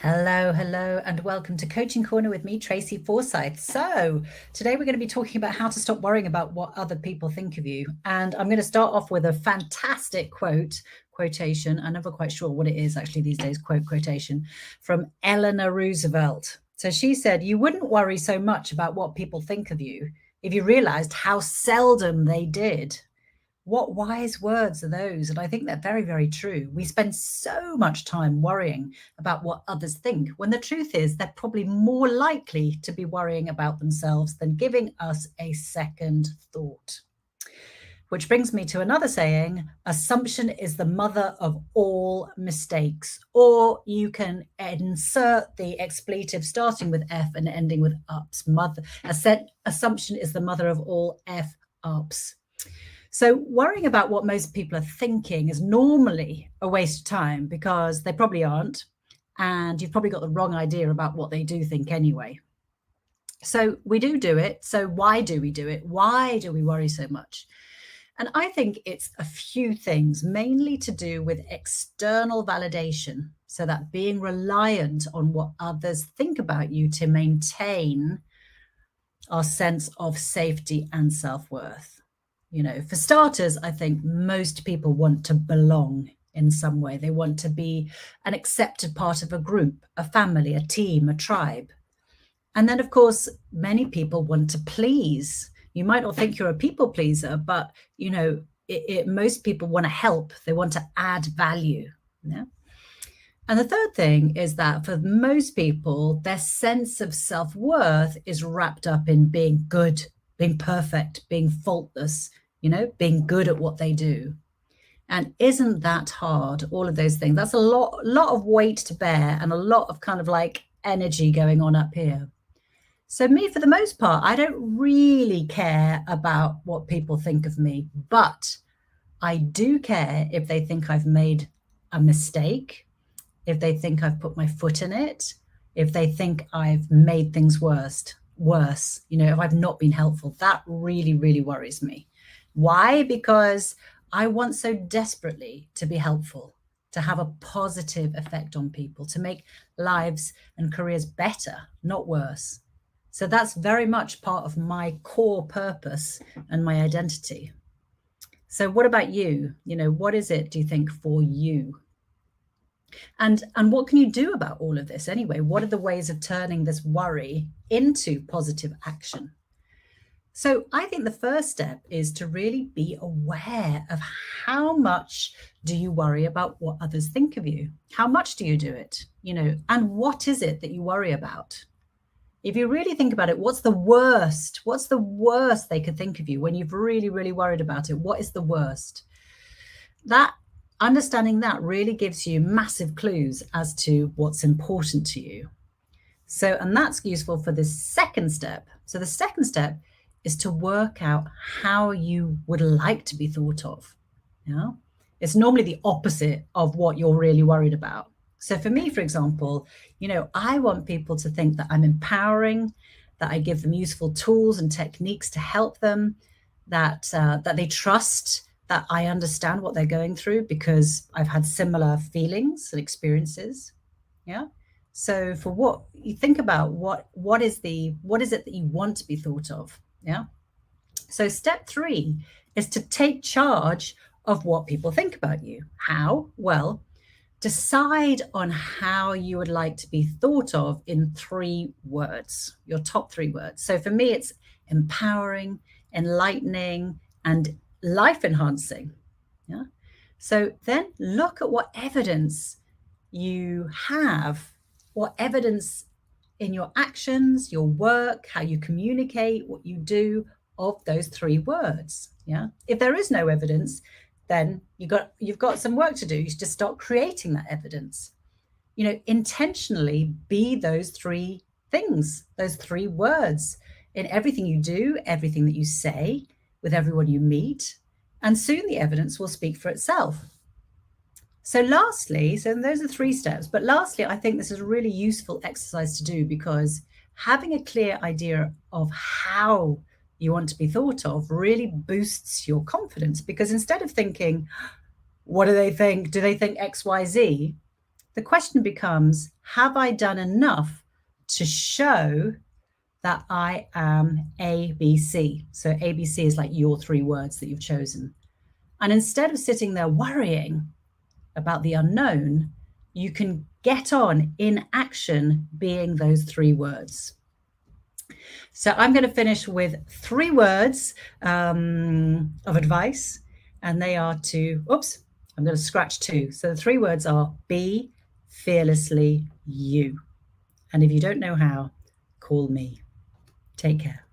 Hello, and welcome to Coaching Corner with me, Tracy Forsyth. So, today we're going to be talking about how to stop worrying about what other people think of you. And I'm going to start off with a fantastic quotation. I'm never quite sure what it is actually these days, quotation from Eleanor Roosevelt. So, she said, "You wouldn't worry so much about what people think of you if you realized how seldom they did." What wise words are those? And I think they're very, very true. We spend so much time worrying about what others think, when the truth is they're probably more likely to be worrying about themselves than giving us a second thought. Which brings me to another saying: assumption is the mother of all mistakes. Or you can insert the expletive starting with F and ending with ups. Assumption is the mother of all F ups. So worrying about what most people are thinking is normally a waste of time because they probably aren't, and you've probably got the wrong idea about what they do think anyway. So we do it. So why do we do it? Why do we worry so much? And I think it's a few things, mainly to do with external validation. So that being reliant on what others think about you to maintain our sense of safety and self-worth. For starters, I think most people want to belong in some way. They want to be an accepted part of a group, a family, a team, a tribe. And then, of course, many people want to please. You might not think you're a people pleaser, but, most people want to help. They want to add value. Yeah. And the third thing is that for most people, their sense of self-worth is wrapped up in being good, being perfect, being faultless, being good at what they do. And isn't that hard? All of those things. That's a lot of weight to bear and a lot of kind of like energy going on up here. So me, for the most part, I don't really care about what people think of me, but I do care if they think I've made a mistake, if they think I've put my foot in it, if they think I've made things worse, if I've not been helpful. That really, really worries me. Why? Because I want so desperately to be helpful, to have a positive effect on people, to make lives and careers better, not worse. So that's very much part of my core purpose and my identity. So what about you? What is it, do you think, for you? And what can you do about all of this anyway? What are the ways of turning this worry into positive action? So I think the first step is to really be aware of how much do you worry about what others think of you? How much do you do it? And what is it that you worry about? If you really think about it, what's the worst? What's the worst they could think of you when you've really, really worried about it? What is the worst? Understanding that really gives you massive clues as to what's important to you. So, and that's useful for the second step. So the second step is to work out how you would like to be thought of. It's normally the opposite of what you're really worried about. So for me, for example, I want people to think that I'm empowering, that I give them useful tools and techniques to help them, that they trust that I understand what they're going through because I've had similar feelings and experiences. Yeah. So for what you think about, what is it that you want to be thought of? Yeah. So step 3 is to take charge of what people think about you. How? Well, decide on how you would like to be thought of in 3 words, your top 3 words. So for me, it's empowering, enlightening, and life enhancing. Yeah. So then look at what evidence you have, what evidence in your actions, your work, how you communicate, what you do of those 3 words. Yeah. If there is no evidence, then you've got some work to do. You just start creating that evidence. Intentionally be those 3 things, those 3 words in everything you do, everything that you say, with everyone you meet, and soon the evidence will speak for itself. So lastly, so those are 3 steps, but lastly, I think this is a really useful exercise to do because having a clear idea of how you want to be thought of really boosts your confidence, because instead of thinking, what do they think? Do they think X, Y, Z? the question becomes, have I done enough to show that I am ABC? So ABC is like your 3 words that you've chosen. And instead of sitting there worrying about the unknown, you can get on in action being those 3 words. So I'm going to finish with 3 words of advice, and they are to, I'm going to scratch 2. So the 3 words are be fearlessly you. And if you don't know how, call me. Take care.